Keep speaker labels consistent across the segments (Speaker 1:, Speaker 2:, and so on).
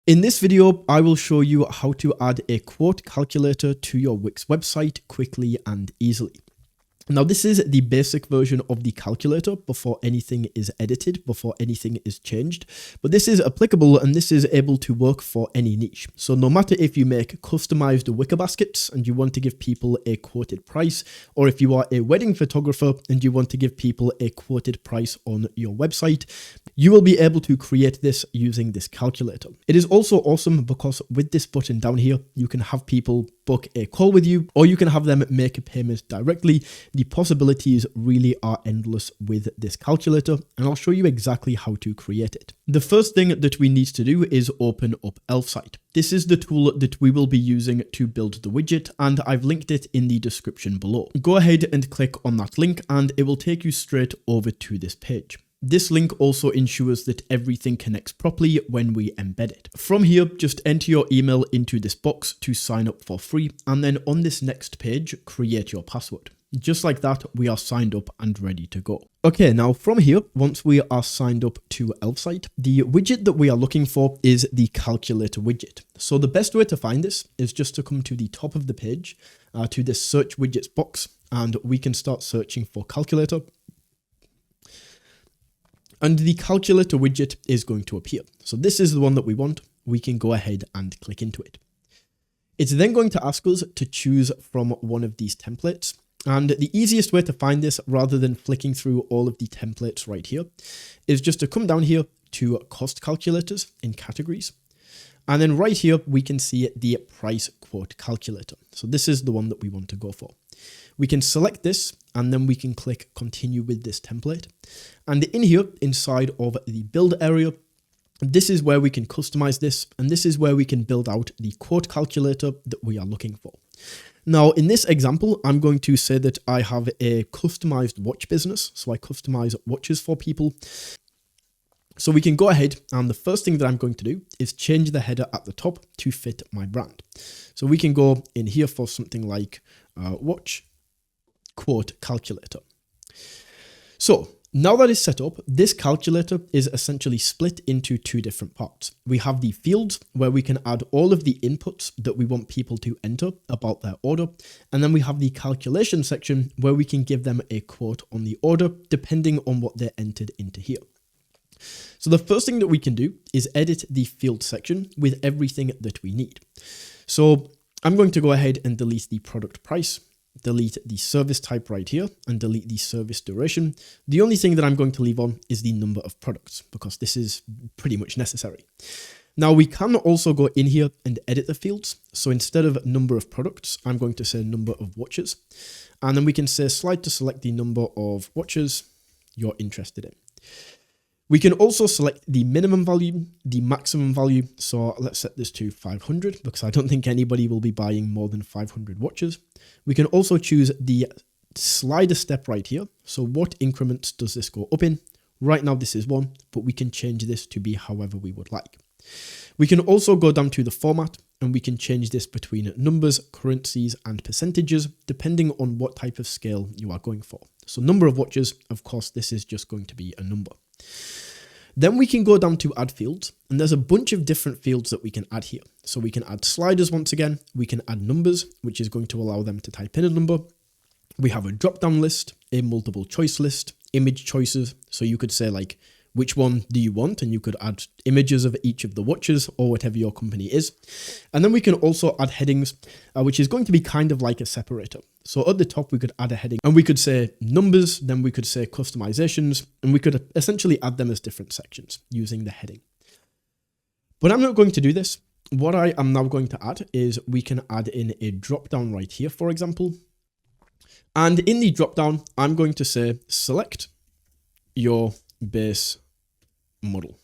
Speaker 1: In this video, I will show you how to add a quote calculator to your Wix website quickly and easily. Now, this is the basic version of the calculator before anything is edited, before anything is changed. But this is applicable and this is able to work for any niche. So no matter if you make customized wicker baskets and you want to give people a quoted price, or if you are a wedding photographer and you want to give people a quoted price on your website, you will be able to create this using this calculator. It is also awesome because with this button down here, you can have people book a call with you, or you can have them make a payment directly. The possibilities really are endless with this calculator, and I'll show you exactly how to create it. The first thing that we need to do is open up Elfsight. This is the tool that we will be using to build the widget, and I've linked it in the description below. Go ahead and click on that link and it will take you straight over to this page. This link also ensures that everything connects properly when we embed it. From here, just enter your email into this box to sign up for free, and then on this next page, create your password. Just like that, we are signed up and ready to go. Okay, now from here, once we are signed up to Elfsight, the widget that we are looking for is the calculator widget. So the best way to find this is just to come to the top of the page, to this search widgets box, and we can start searching for calculator. And the calculator widget is going to appear. So this is the one that we want. We can go ahead and click into it. It's then going to ask us to choose from one of these templates. And the easiest way to find this, rather than flicking through all of the templates right here, is just to come down here to cost calculators in categories. And then right here, we can see the price quote calculator. So this is the one that we want to go for. We can select this and then we can click continue with this template. And in here, inside of the build area, this is where we can customize this. And this is where we can build out the quote calculator that we are looking for. Now, in this example, I'm going to say that I have a customized watch business. So I customize watches for people. So we can go ahead, and the first thing that I'm going to do is change the header at the top to fit my brand. So we can go in here for something like watch quote calculator. So now that is set up, this calculator is essentially split into two different parts. We have the fields where we can add all of the inputs that we want people to enter about their order. And then we have the calculation section where we can give them a quote on the order depending on what they entered into here. So the first thing that we can do is edit the field section with everything that we need. So I'm going to go ahead and delete the product price, delete the service type right here, and delete the service duration. The only thing that I'm going to leave on is the number of products, because this is pretty much necessary. Now we can also go in here and edit the fields. So instead of number of products, I'm going to say number of watches. And then we can say slide to select the number of watches you're interested in. We can also select the minimum value, the maximum value. So let's set this to 500 because I don't think anybody will be buying more than 500 watches. We can also choose the slider step right here. So what increments does this go up in? Right now this is 1, but we can change this to be however we would like. We can also go down to the format and we can change this between numbers, currencies, and percentages, depending on what type of scale you are going for. So number of watches, of course, this is just going to be a number. Then we can go down to add fields, and there's a bunch of different fields that we can add here. So we can add sliders once again, we can add numbers, which is going to allow them to type in a number. We have a drop-down list, a multiple choice list, image choices. So you could say like, which one do you want? And you could add images of each of the watches or whatever your company is. And then we can also add headings, which is going to be kind of like a separator. So at the top, we could add a heading and we could say numbers, then we could say customizations, and we could essentially add them as different sections using the heading. But I'm not going to do this. What I am now going to add is we can add in a drop down right here, for example. And in the drop down, I'm going to say select your base model.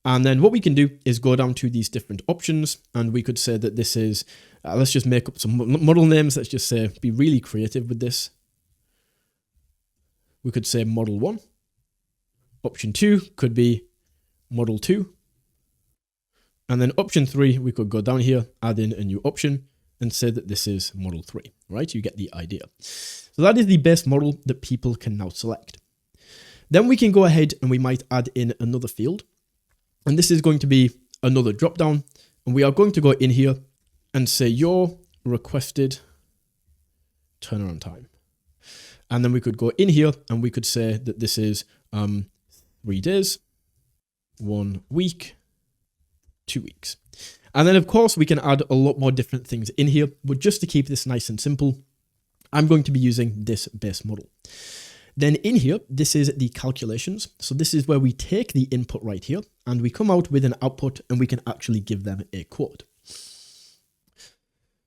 Speaker 1: And then what we can do is go down to these different options, and we could say that this is, let's just make up some model names. Let's just say, be really creative with this. We could say model 1. Option 2 could be model 2. And then option 3, we could go down here, add in a new option and say that this is model 3, right? You get the idea. So that is the base model that people can now select. Then we can go ahead and we might add in another field. And this is going to be another drop down, and we are going to go in here and say your requested turnaround time. And then we could go in here and we could say that this is 3 days, 1 week, 2 weeks. And then of course we can add a lot more different things in here, but just to keep this nice and simple, I'm going to be using this base model. Then in here, this is the calculations. So this is where we take the input right here and we come out with an output and we can actually give them a quote.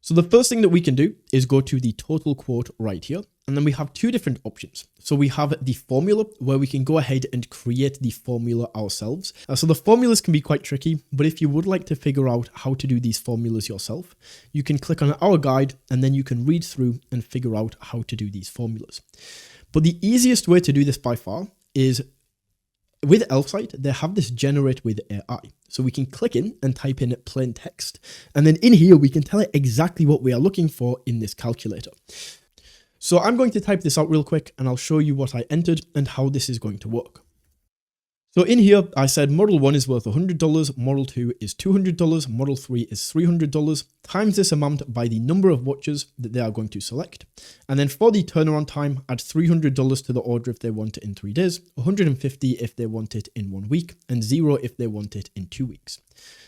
Speaker 1: So the first thing that we can do is go to the total quote right here. And then we have two different options. So we have the formula where we can go ahead and create the formula ourselves. So the formulas can be quite tricky, but if you would like to figure out how to do these formulas yourself, you can click on our guide and then you can read through and figure out how to do these formulas. But the easiest way to do this by far is with Elfsight, they have this generate with AI. So we can click in and type in plain text. And then in here, we can tell it exactly what we are looking for in this calculator. So I'm going to type this out real quick and I'll show you what I entered and how this is going to work. So in here, I said Model 1 is worth $100, Model 2 is $200, Model 3 is $300, times this amount by the number of watches that they are going to select. And then for the turnaround time, add $300 to the order if they want it in 3 days, $150 if they want it in 1 week, and $0 if they want it in 2 weeks.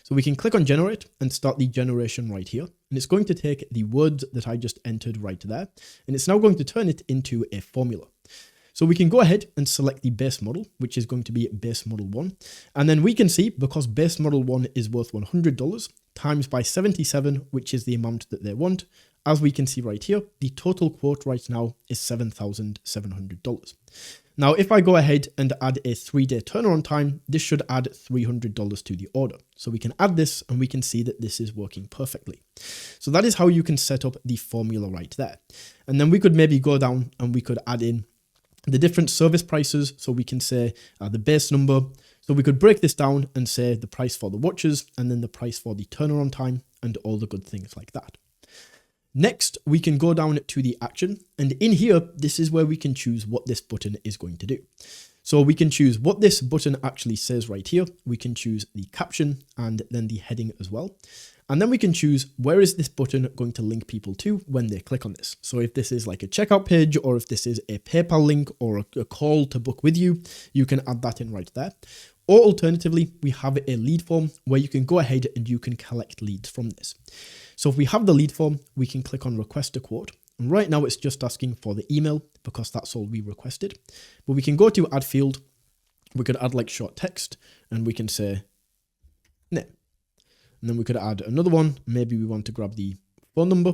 Speaker 1: So we can click on generate and start the generation right here. And it's going to take the words that I just entered right there. And it's now going to turn it into a formula. So we can go ahead and select the base model, which is going to be base model 1. And then we can see, because base model 1 is worth $100 times by 77, which is the amount that they want. As we can see right here, the total quote right now is $7,700. Now, if I go ahead and add a 3-day turnaround time, this should add $300 to the order. So we can add this and we can see that this is working perfectly. So that is how you can set up the formula right there. And then we could maybe go down and we could add in the different service prices. So we can say the base number. So we could break this down and say the price for the watches and then the price for the turnaround time and all the good things like that. Next, we can go down to the action. And in here, this is where we can choose what this button is going to do. So we can choose what this button actually says right here. We can choose the caption and then the heading as well. And then we can choose where is this button going to link people to when they click on this. So if this is like a checkout page, or if this is a PayPal link or a call to book with you, you can add that in right there. Or alternatively, we have a lead form where you can go ahead and you can collect leads from this. So if we have the lead form, we can click on request a quote. And right now it's just asking for the email because that's all we requested. But we can go to add field. We could add like short text and we can say name. And then we could add another one. Maybe we want to grab the phone number.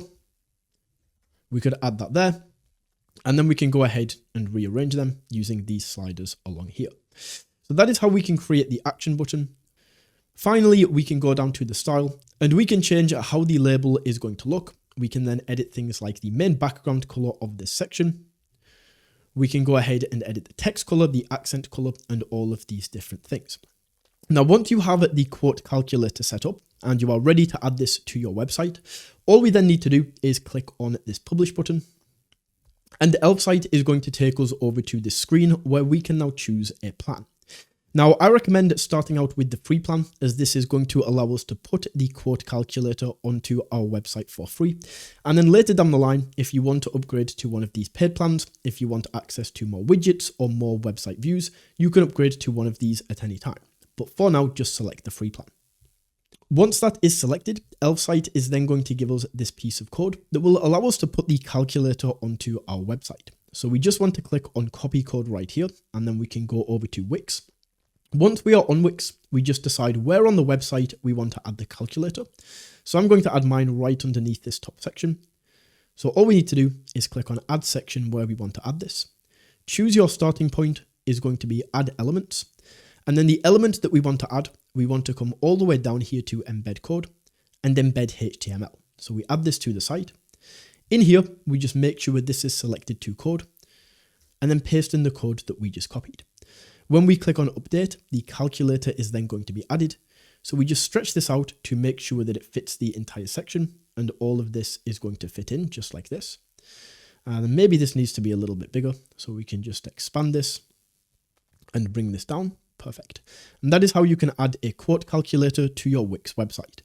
Speaker 1: We could add that there. And then we can go ahead and rearrange them using these sliders along here. So that is how we can create the action button. Finally, we can go down to the style and we can change how the label is going to look. We can then edit things like the main background color of this section. We can go ahead and edit the text color, the accent color, and all of these different things. Now, once you have the quote calculator set up and you are ready to add this to your website, all we then need to do is click on this publish button. And Elfsight is going to take us over to this screen where we can now choose a plan. Now, I recommend starting out with the free plan, as this is going to allow us to put the quote calculator onto our website for free. And then later down the line, if you want to upgrade to one of these paid plans, if you want access to more widgets or more website views, you can upgrade to one of these at any time. But for now, just select the free plan. Once that is selected, Elfsight is then going to give us this piece of code that will allow us to put the calculator onto our website. So we just want to click on copy code right here, and then we can go over to Wix. Once we are on Wix, we just decide where on the website we want to add the calculator. So I'm going to add mine right underneath this top section. So all we need to do is click on add section where we want to add this. Choose your starting point is going to be add elements. And then the element that we want to add, we want to come all the way down here to embed code and embed HTML. So we add this to the site. In here, we just make sure this is selected to code and then paste in the code that we just copied. When we click on update, the calculator is then going to be added. So we just stretch this out to make sure that it fits the entire section, and all of this is going to fit in just like this. And maybe this needs to be a little bit bigger, so we can just expand this and bring this down. Perfect. And that is how you can add a quote calculator to your Wix website.